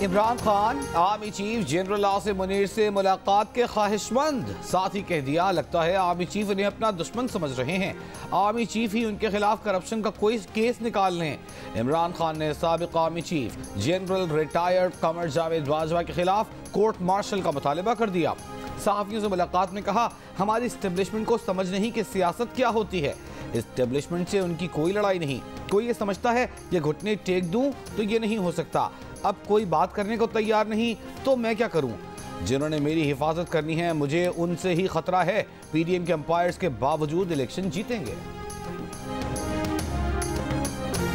Imran Khan army chief general Asim Munir से मुलाकात के ख्वाहिशमंद, साथ ही कह दिया लगता है आर्मी चीफ उन्हें अपना दुश्मन समझ रहे हैं। आर्मी चीफ ही उनके खिलाफ करप्शन का कोई केस निकाल लें। इमरान खान ने साबिक army chief general retired Qamar Javed Bajwa के खिलाफ कोर्ट मार्शल का मुतालबा कर दिया। सहाफ़ियों से मुलाकात में कहा, हमारी इस्टेब्लिशमेंट को समझ नहीं कि सियासत क्या होती है। इस्टेब्लिशमेंट से उनकी कोई लड़ाई नहीं। कोई ये समझता है कि घुटने टेक दूं तो ये नहीं हो सकता। अब कोई बात करने को तैयार नहीं तो मैं क्या करूं? जिन्होंने मेरी हिफाजत करनी है, मुझे उनसे ही खतरा है। पीडीएम के अंपायर्स के बावजूद इलेक्शन जीतेंगे।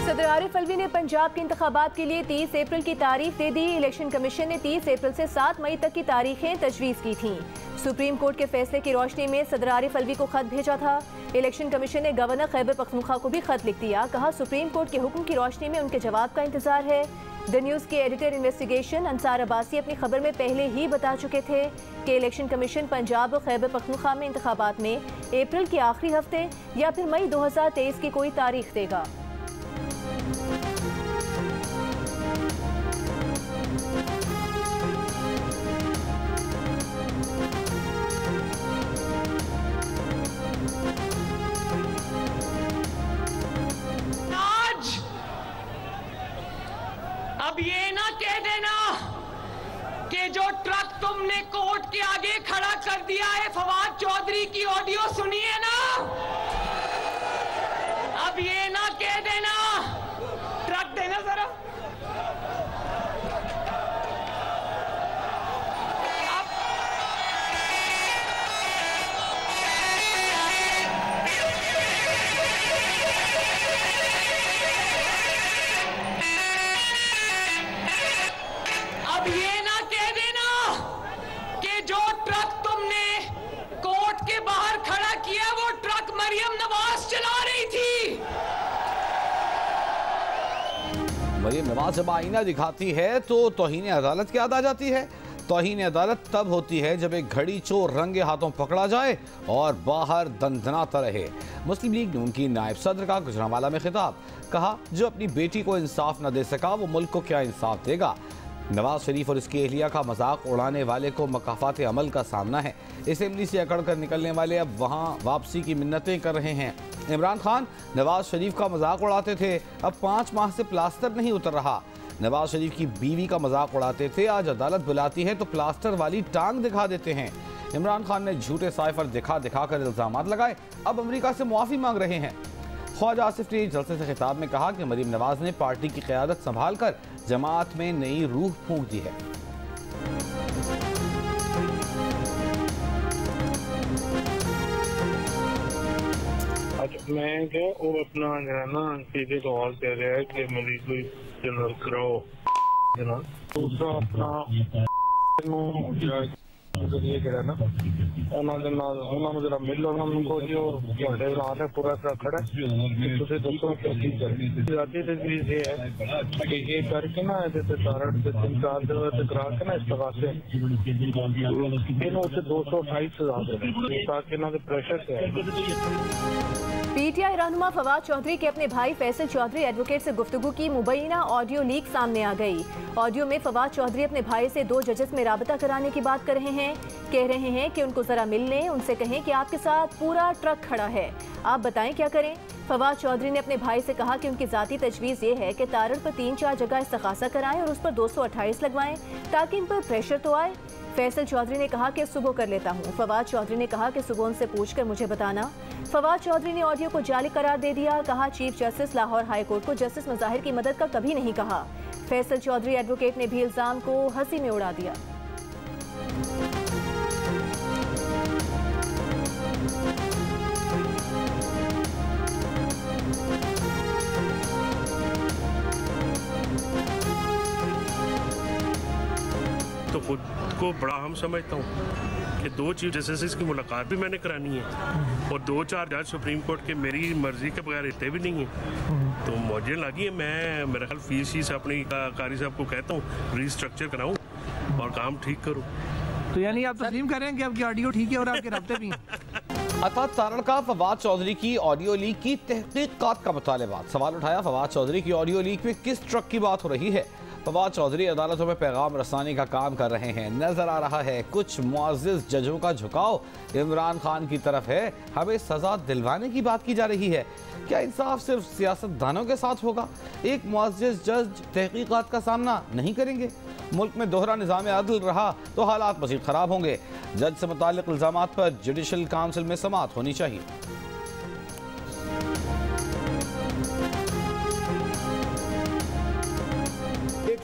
सदर आरिफ अलवी ने पंजाब के इंतखाबात के लिए 30 अप्रैल की तारीख दे दी। इलेक्शन कमीशन ने 30 अप्रैल से 7 मई तक की तारीखें तजवीज़ की थीं। सुप्रीम कोर्ट के फैसले की रोशनी में सदर आरिफ अलवी को खत भेजा था। इलेक्शन कमीशन ने गवर्नर खैबर पख्तूनख्वा को भी खत लिख दिया। कहा, सुप्रीम कोर्ट के हुक्म की रोशनी में उनके जवाब का इंतजार है। द न्यूज़ के एडिटर इन्वेस्टिगेशन अंसार अब्बासी अपनी खबर में पहले ही बता चुके थे कि इलेक्शन कमीशन पंजाब और खैबर पख्तूनख्वा में इंतखाबात में अप्रैल के आखिरी हफ्ते या फिर मई 2023 की कोई तारीख देगा। अब ये ना कह देना कि जो ट्रक तुमने कोर्ट के आगे खड़ा कर दिया है, फवाद चौधरी की ऑडियो सुनी है ना, अब ये ना कह देना, ट्रक देना जरा, मरीम नवाज जब आईना दिखाती है तो तौहीन अदालत की याद आ जाती है। तौहीन अदालत तब होती है जब एक घड़ी चोर रंगे हाथों पकड़ा जाए और बाहर दंदनाता रहे। मुस्लिम लीग नून की नायब सदर का गुजरांवाला में खिताब, कहा, जो अपनी बेटी को इंसाफ न दे सका वो मुल्क को क्या इंसाफ देगा। नवाज शरीफ और इसकी एहलिया का मजाक उड़ाने वाले को मकाफात अमल का सामना है। असेंबली से अकड़ कर निकलने वाले अब वहाँ वापसी की मिन्नतें कर रहे हैं। इमरान खान नवाज शरीफ का मजाक उड़ाते थे, अब 5 माह से प्लास्टर नहीं उतर रहा। नवाज शरीफ की बीवी का मजाक उड़ाते थे, आज अदालत बुलाती है तो प्लास्टर वाली टांग दिखा देते हैं। इमरान खान ने झूठे साइफर दिखा दिखा कर इल्जामात लगाए, अब अमेरिका से मुआफ़ी मांग रहे हैं। ख्वाजा आसिफ ने जलसे से खिताब में कहा कि मरीम नवाज ने पार्टी की क़यादत संभाल कर जमात में नई रूह फूंक दी है। मैं क्या वो अपना जो है ना सीधे तौर दे रहा है कि मेरी कोई जनरल कराओ ना, दूसरा अपना ये कह रहा ना उन्होंने जरा मिल उनको जो है पूरा तरह खड़ा दूसरे दोस्तों जाती तजवीज़ ये है कि ये करके ना जैसे तारड़ से 3-4 दिन करा के ना इस्तेफा से इन्होंने 228 सजा दे ताकि ना प्रेशर से। पीटीआई रहनुमा फवाद चौधरी के अपने भाई फैसल चौधरी एडवोकेट से गुफ्तगू की मुबैना ऑडियो लीक सामने आ गई। ऑडियो में फवाद चौधरी अपने भाई से 2 जजेस में राबता कराने की बात कर रहे हैं। कह रहे हैं कि उनको जरा मिल लें, उनसे कहें कि आपके साथ पूरा ट्रक खड़ा है, आप बताएं क्या करें। फवाद चौधरी ने अपने भाई से कहा कि उनकी ज़ाती तजवीज़ ये है कि तारड़ पर 3-4 जगह इस्तग़ासा कराएं और उस पर 228 लगवाएं ताकि इन पर प्रेशर तो आए। फैसल चौधरी ने कहा कि सुबह कर लेता हूँ। फवाद चौधरी ने कहा कि सुबह उनसे पूछकर मुझे बताना। फवाद चौधरी ने ऑडियो को जाली करार दे दिया। कहा, chief justice Lahore high court को जस्टिस मज़ाहिर की मदद का कभी नहीं कहा। फैसल चौधरी एडवोकेट ने भी इल्ज़ाम को हंसी में उड़ा दिया। तो खुद को बड़ा हम समझता हूँ कि 2 चीफ जस्टिस की मुलाकात भी मैंने करानी है और 2-4 जज सुप्रीम कोर्ट के मेरी मर्जी के बगैर रहते भी नहीं हैं। तो मुझे लगी है मैं मेरा ख्याल फीस अपनी कारी साहब को कहता हूँ रिस्ट्रक्चर कराऊँ और काम ठीक करूँ। तो यानी आप तस्लीम करें कि आपकी ऑडियो ठीक है और आपके रब्ते भी हैं। अता तारड़ का फवाद चौधरी की ऑडियो लीक की तहकीकात का मुतालबा। सवाल उठाया, फवाद चौधरी की ऑडियो लीक में किस ट्रक की बात हो रही है। फवाद चौधरी अदालतों में पैगाम रसानी का काम कर रहे हैं। नजर आ रहा है कुछ मुअज़्ज़िज़ जजों का झुकाव इमरान खान की तरफ है। हमें सजा दिलवाने की बात की जा रही है। क्या इंसाफ सिर्फ सियासतदानों के साथ होगा? एक मुअज़्ज़िज़ जज तहकीकात का सामना नहीं करेंगे? मुल्क में दोहरा निज़ाम अदल रहा तो हालात मज़ीद ख़राब होंगे। जज से मुताल्लिक़ इल्ज़ामात पर जुडिशल काउंसिल में समाअत होनी चाहिए।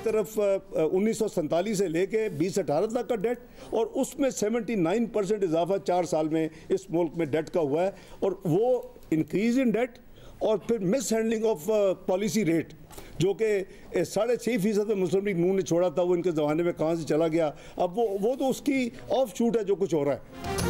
तरफ 1947 से लेके 2018 तक का डेट और उसमें 79% इजाफा 4 साल में इस मुल्क में डेट का हुआ है और वो इंक्रीज इन डेट और फिर miss handling of policy rate जो कि 6.5% में मुस्लिम लीग नून ने छोड़ा था, वो इनके ज़माने में कहाँ से चला गया। अब वो तो उसकी ऑफ शूट है जो कुछ हो रहा है।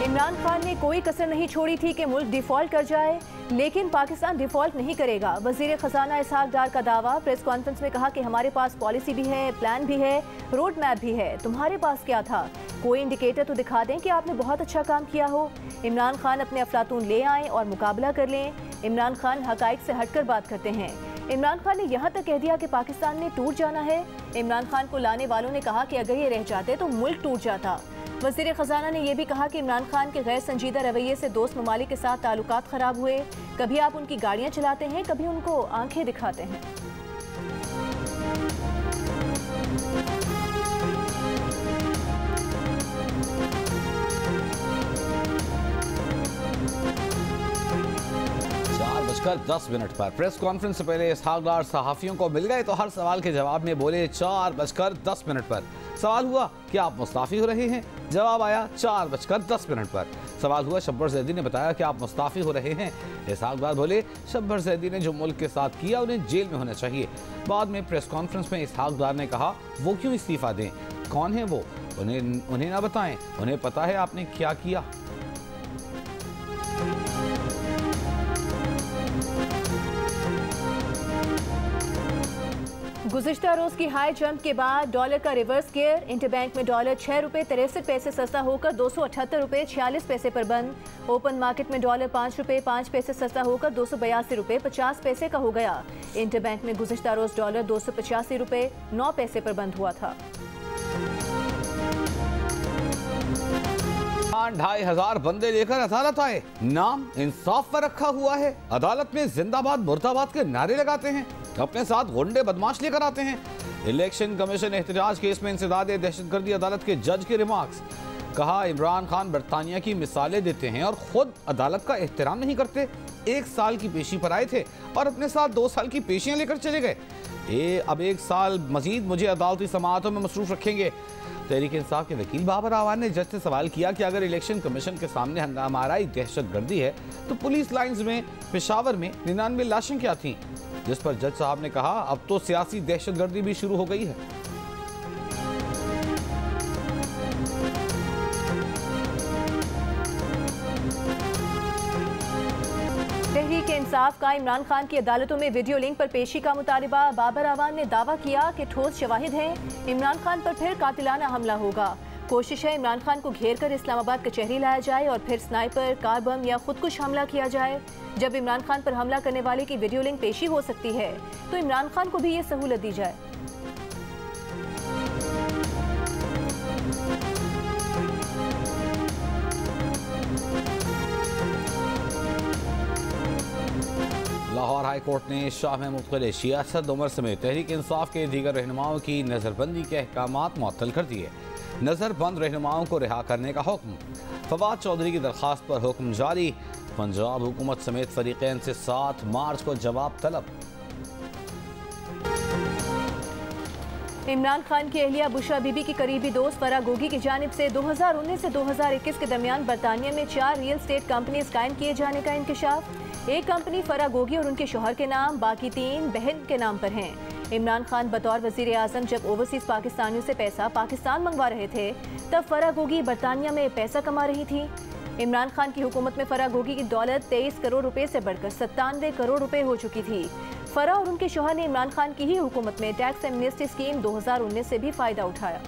इमरान खान ने कोई कसर नहीं छोड़ी थी कि मुल्क डिफॉल्ट कर जाए, लेकिन पाकिस्तान डिफॉल्ट नहीं करेगा। वजीर खजाना इसहाक डार का दावा। प्रेस कॉन्फ्रेंस में कहा कि हमारे पास पॉलिसी भी है, प्लान भी है, रोड मैप भी है। तुम्हारे पास क्या था? कोई इंडिकेटर तो दिखा दें कि आपने बहुत अच्छा काम किया हो। इमरान खान अपने अफलातून ले आएं और मुकाबला कर लें। इमरान खान हकाइक से हटकर बात करते हैं। इमरान खान ने यहाँ तक कह दिया कि पाकिस्तान ने टूट जाना है। इमरान खान को लाने वालों ने कहा कि अगर ये रह जाते तो मुल्क टूट जाता। वज़ीर ख़जाना ने यह भी कहा कि इमरान खान के गैर संजीदा रवैये से दोस्त ममालिक के साथ ताल्लुकात ख़राब हुए। कभी आप उनकी गाड़ियाँ चलाते हैं, कभी उनको आंखें दिखाते हैं। बजकर 10 मिनट पर प्रेस कॉन्फ्रेंस से पहले इसहाक डार सहाफ़ियों को मिल गए तो हर सवाल के जवाब में बोले 4:10 पर। सवाल हुआ कि आप मुस्ताफ़ी हो रहे हैं? जवाब आया 4:10 पर। सवाल हुआ शब्बर ज़ैदी ने बताया कि आप मुस्ताफ़ी हो रहे हैं? इसहाक डार बोले शब्बर ज़ैदी ने जो मुल्क के साथ किया उन्हें जेल में होना चाहिए। बाद में प्रेस कॉन्फ्रेंस में इसहाक डार ने कहा वो क्यों इस्तीफ़ा दें, कौन है वो, उन्हें ना बताएं, उन्हें पता है आपने क्या किया। गुज़िश्ता रोज की हाई जंप के बाद डॉलर का रिवर्स गियर। इंटरबैंक में डॉलर 6 रुपये 63 पैसे सस्ता होकर 278 रुपये 46 पैसे पर बंद। ओपन मार्केट में डॉलर 5 रुपये 5 पैसे सस्ता होकर 282 रुपये 50 पैसे का हो गया। इंटरबैंक में गुज़िश्ता रोज डॉलर 285 रुपये 9 पैसे पर बंद हुआ था। 2,500 बंदे लेकर अदालत आए, नाम इंसाफ पर रखा हुआ है। अदालत में जिंदाबाद मुर्दाबाद के नारे लगाते हैं, अपने साथ गुंडे बदमाश लेकर आते हैं। इलेक्शन कमीशन एहतजाज केस में इंसदाद दहशतगर्दी अदालत के जज के रिमार्क्स। कहा इमरान खान बरतानिया की मिसालें देते हैं और खुद अदालत का एहतराम नहीं करते। 1 साल की पेशी पर आए थे और अपने साथ 2 साल की पेशियां लेकर चले गए। अब 1 साल मजीद मुझे अदालती समाअतों में मसरूफ रखेंगे। तहरीक इंसाफ के वकील बाबर आवान ने जज से सवाल किया कि अगर इलेक्शन कमीशन के सामने हंगामाराई दहशतगर्दी है तो पुलिस लाइंस में पेशावर में 99 लाशें क्या थीं, जिस पर जज साहब ने कहा अब तो सियासी दहशतगर्दी भी शुरू हो गई है। तहरीक इंसाफ का इमरान खान की अदालतों में वीडियो लिंक पर पेशी का मुतालबा। बाबर आवान ने दावा किया कि ठोस शवाहिद हैं, इमरान खान पर फिर कातिलाना हमला होगा। कोशिश है इमरान खान को घेर कर इस्लामाबाद कचहरी लाया जाए और फिर स्नाइपर, कार बम या खुदकुश हमला किया जाए। जब इमरान खान पर हमला करने वाले की वीडियो लिंक पेशी हो सकती है तो इमरान खान को भी ये सहूलत दी जाए। लाहौर हाई कोर्ट ने शाह महमूद कुरैशी, असद उमर समेत तहरीक इंसाफ के दीगर रहनुमाओं की नज़रबंदी के अहकामात मुअत्तल कर दिए। नज़रबंद रहनुमाओं को रिहा करने का हुक्म। फवाद चौधरी की दरख्वास्त पर हुक्म जारी। पंजाब हुकूमत समेत फरीक़ैन से 7 मार्च को जवाब तलब। इमरान खान की अहलिया बुशरा बीबी की करीबी दोस्त फरा गोगी की जानिब से 2019 से 2021 के दरमियान बरतानिया में 4 रियल स्टेट कंपनीज कायम किए जाने का इंकशाफ। एक कंपनी फरा गोगी और उनके शौहर के नाम, बाकी 3 बहन के नाम पर हैं। इमरान खान बतौर वजीर आजम जब ओवरसीज पाकिस्तानियों से पैसा पाकिस्तान मंगवा रहे थे तब फरा गोगी बरतानिया में पैसा कमा रही थी। इमरान खान की हुकूमत में फरा गोगी की दौलत 23 करोड़ रुपए से बढ़कर 97 करोड़ रुपए हो चुकी थी। फरा और उनके शौहर ने इमरान खान की ही हुकूमत में टैक्स एमनेस्टी स्कीम 2019 से भी फायदा उठाया।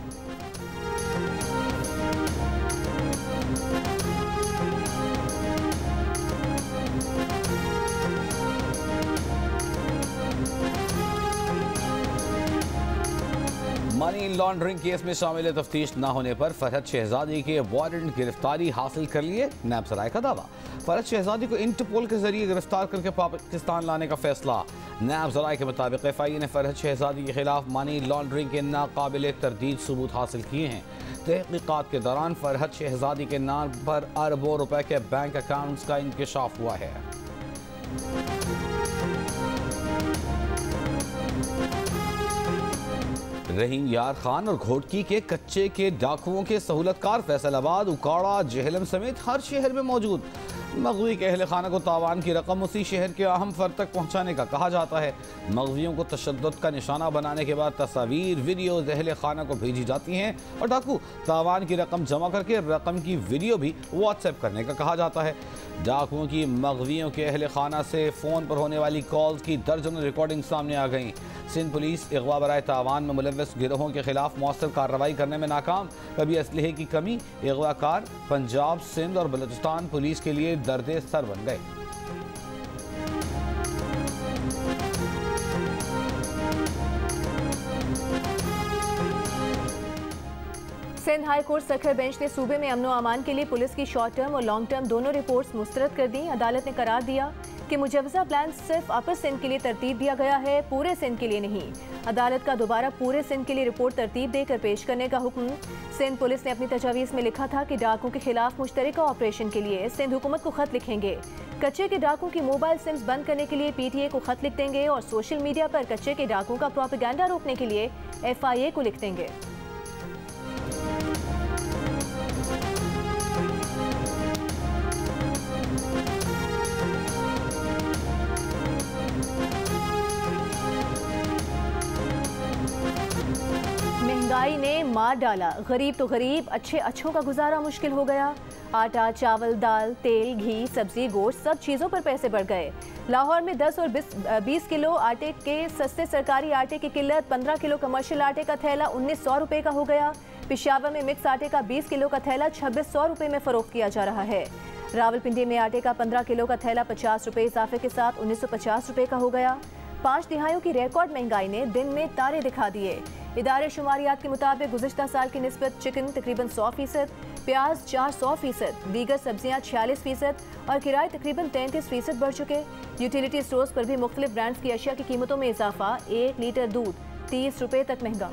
मनी लॉन्ड्रिंग केस में शामिल तफ्तीश न होने पर फरहद शहजादी के वारंट गिरफ्तारी हासिल कर लिए, नैब सराय का दावा। फरहद शहजादी को इंटरपोल के जरिए गिरफ्तार करके पाकिस्तान लाने का फैसला। नैब सराय के मुताबिक FIA ने फरहद शहजादी के खिलाफ मनी लॉन्ड्रिंग के नाकाबिल तरदीद सबूत हासिल किए हैं। तहकीकात के दौरान फरहद शहजादी के नाम पर अरबों रुपए के बैंक अकाउंट्स का इंकशाफ हुआ है। रहीम यार खान और घोटकी के कच्चे के डाकुओं के सहूलतकार फैसलाबाद, उकाड़ा, जेहलम समेत हर शहर में मौजूद। मगवी के अहल खाना को तावान की रकम उसी शहर के अहम फर्द तक पहुँचाने का कहा जाता है। मगवियों को तशद्दुद का निशाना बनाने के बाद तस्वीर वीडियोज अहल खाना को भेजी जाती हैं और डाकू तावान की रकम जमा करके रकम की वीडियो भी व्हाट्सएप करने का कहा जाता है। डाकुओं की मगवियों के अहल खाना से फ़ोन पर होने वाली कॉल्स की दर्जनों रिकॉर्डिंग सामने आ गई। सिंध पुलिस अगवा बराए तावान में मुलव्वस गिरोहों के खिलाफ मौसर कार्रवाई करने में नाकाम। कभी असलहे की कमी, अगवाकार पंजाब, सिंध और बलूचिस्तान पुलिस के लिए दर्दे सर बन गए। Sindh high court Sukkur bench ने सूबे में अमनो अमान के लिए पुलिस की शॉर्ट टर्म और लॉन्ग टर्म दोनों रिपोर्ट्स मुस्तरद कर दी। अदालत ने करार दिया कि मुजवजा प्लान सिर्फ अपर सिंध के लिए तरतीब दिया गया है, पूरे सिंध के लिए नहीं। अदालत का दोबारा पूरे सिंध के लिए रिपोर्ट तरतीब देकर पेश करने का हुक्म। सिंध पुलिस ने अपनी तजावीज़ में लिखा था कि डाकुओं के खिलाफ मुश्तरका ऑपरेशन के लिए सिंध हुकूमत को खत लिखेंगे। कच्चे के डाकुओं की मोबाइल सिम्स बंद करने के लिए PTA को खत लिख देंगे और सोशल मीडिया पर कच्चे के डाकुओं का प्रोपेगेंडा रोकने के लिए FIA को लिख देंगे। महंगाई ने मार डाला, गरीब तो गरीब, अच्छे अच्छों का गुजारा मुश्किल हो गया। आटा, चावल, दाल, तेल, घी, सब्जी, गोश्त सब चीज़ों पर पैसे बढ़ गए। लाहौर में 10 और 20 किलो आटे के सस्ते सरकारी आटे की किल्लत, 15 किलो कमर्शियल आटे का थैला 1900 रुपये का हो गया। पेशावर में मिक्स आटे का 20 किलो का थैला 2600 रुपये में फ़रोख्त किया जा रहा है। रावलपिंडी में आटे का 15 किलो का थैला 50 रुपये इजाफे के साथ 1950 रुपये का हो गया। 5 तिहाइयों की रिकॉर्ड महंगाई ने दिन में तारे दिखा दिए। इदारे शुमारियात के मुताबिक गुज़िश्ता साल की निस्बत चिकन तकरीबन 100%, प्याज 400%, दीगर सब्जियां 46% और किराए तकरीबन 33% बढ़ चुके। यूटिलिटी स्टोर्स पर भी मुख्तलिफ ब्रांड्स की अशिया की कीमतों में इजाफा। 1 लीटर दूध 30 रुपये तक महंगा।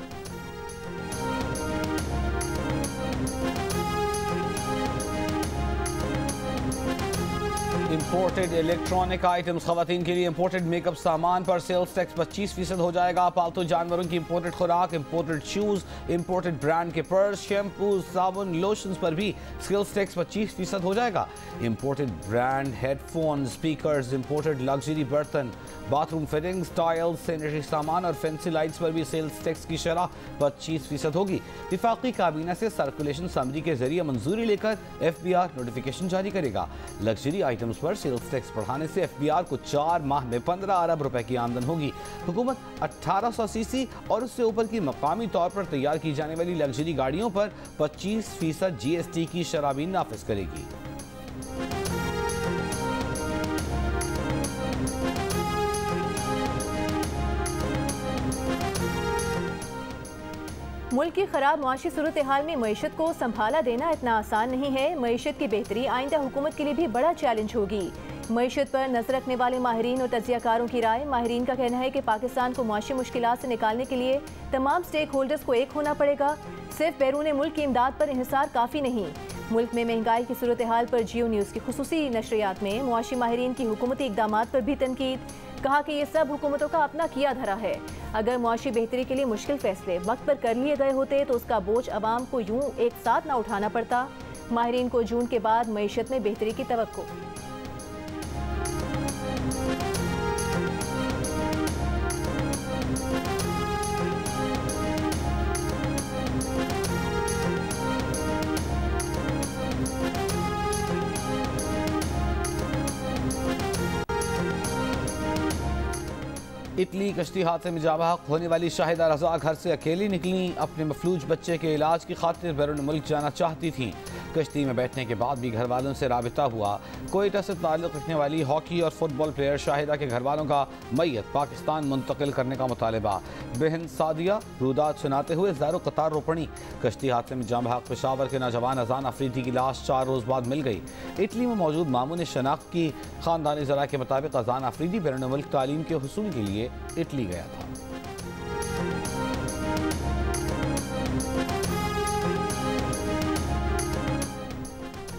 इम्पोर्टेड इलेक्ट्रॉनिक आइटम्स, खवातीन के लिए इम्पोर्टेड मेकअप सामान पर सेल्स टैक्स 25% हो जाएगा। पालतू जानवरों की इम्पोर्टेड खुराक, इम्पोर्टेड शूज़, इम्पोर्टेड ब्रांड के पर्स, शैम्पू, साबुन, लोशंस पर भी सेल्स टैक्स 25% हो जाएगा। Imported brand headphone, speakers, imported luxury बर्तन, बाथरूम फिटिंग्स, टाइल्स, सैनिटरी सामान और फैंसी लाइट्स पर भी सेल्स टैक्स की शरह 25% होगी। विफाकी काबीना से सर्कुलेशन समरी के जरिए मंजूरी लेकर FBR नोटिफिकेशन जारी करेगा। लग्जरी आइटम्स पर सेल्स टैक्स बढ़ाने से FBR को 4 माह में 15 अरब रुपए की आमदन होगी। हुकूमत 1800 सीसी और उससे ऊपर की मकामी तौर पर तैयार की जाने वाली लग्जरी गाड़ियों पर 25% GST की शरह भी नाफिज करेगी। मुल्क की खराब मुआशी सूरत हाल में मईशत को संभाला देना इतना आसान नहीं है। मईशत की बेहतरी आइंदा हुकूमत के लिए भी बड़ा चैलेंज होगी। मईशत पर नजर रखने वाले माहिरीन और तज्जियाकारों की राय। माहिरीन का कहना है कि पाकिस्तान को मुआशी मुश्किलात से निकालने के लिए तमाम स्टेक होल्डर्स को एक होना पड़ेगा। सिर्फ बैरून मुल्क की इमदाद पर इन्हिसार काफ़ी नहीं। मुल्क में महंगाई की सूरत हाल पर जियो न्यूज़ की खुसूसी नशरियात में मुआशी माहिरीन की हुकूमती इक़दामात पर भी तनकीद। कहा कि ये सब हुकूमतों का अपना किया धरा है। अगर मुआशी बेहतरी के लिए मुश्किल फैसले वक्त पर कर लिए गए होते तो उसका बोझ अवाम को यूं एक साथ ना उठाना पड़ता। माहिरीन को जून के बाद मईशत में बेहतरी की तवक्को। इटली कश्ती हादसे में जाबाहक होने वाली शाहिदा रजा घर से अकेली निकली। अपने मफलूज बच्चे के इलाज की खातिर बैरून मुल्क जाना चाहती थीं। कश्ती में बैठने के बाद भी घर वालों से राबिता हुआ। कोयटा से ताल्लुक़ रखने वाली हॉकी और फुटबॉल प्लेयर शाहिदा के घर वालों का मैयत पाकिस्तान मुंतकिल करने का मुतालबा। बहन सादिया रुदात सुनाते हुए ज़ैरो कतार रो पड़ी। कश्ती हादसे में जाबाहक पेशावर के नौजवान अजान अफरीदी की लाश 4 रोज़ बाद मिल गई। इटली में मौजूद मामू ने शनाख्त की। ख़ानदानी ज़रा के मुताबिक अजान अफरीदी बैरून मुल्क तालीम के हुसूल के लिए इटली गया था।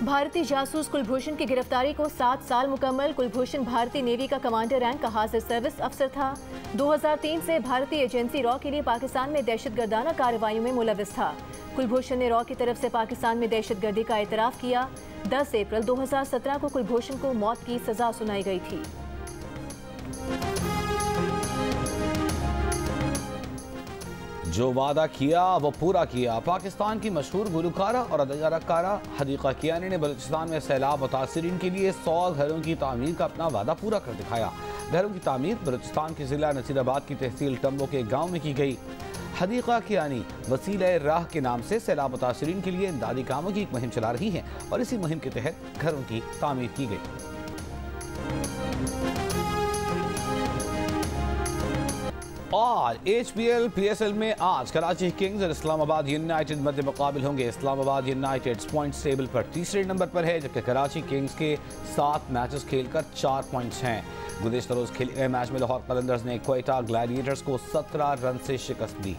भारतीय जासूस कुलभूषण की गिरफ्तारी को 7 साल मुकम्मल। कुलभूषण भारतीय नेवी का कमांडर रैंक का हाजिर सर्विस अफसर था। 2003 से भारतीय एजेंसी रॉ के लिए पाकिस्तान में दहशतगर्दाना कार्रवाइयों में मुलविस था। कुलभूषण ने रॉ की तरफ से पाकिस्तान में दहशतगर्दी का एतराफ़ किया। 10 अप्रैल 2017 को कुलभूषण को मौत की सजा सुनाई गई थी। जो वादा किया वो पूरा किया। पाकिस्तान की मशहूर गुलकारा और अदाकारा हदीका कियानी ने बलूचिस्तान में सैलाब मुतासिरीन के लिए 100 घरों की तामीर का अपना वादा पूरा कर दिखाया। घरों की तामीर बलूचिस्तान के जिला नसीराबाद की तहसील टम्बो के गाँव में की गई। हदीका कियानी वसीला राह के नाम से सैलाब मुतासिरीन के लिए इमदादी कामों की एक मुहिम चला रही हैं और इसी मुहिम के तहत घरों की तामीर की गई। और HPL PSL में आज कराची किंग्स और इस्लामाबाद यूनाइटेड मध्य मुकाबिल होंगे। इस्लामाबाद यूनाइटेड पॉइंट्स टेबल पर तीसरे नंबर पर है, जबकि कराची किंग्स के 7 मैचेस खेलकर 4 पॉइंट्स हैं। गुज़िश्ता रोज़ खेले गए मैच में लाहौर कलंदर्स ने कोयटा ग्लैडिएटर्स को 17 रन से शिकस्त दी।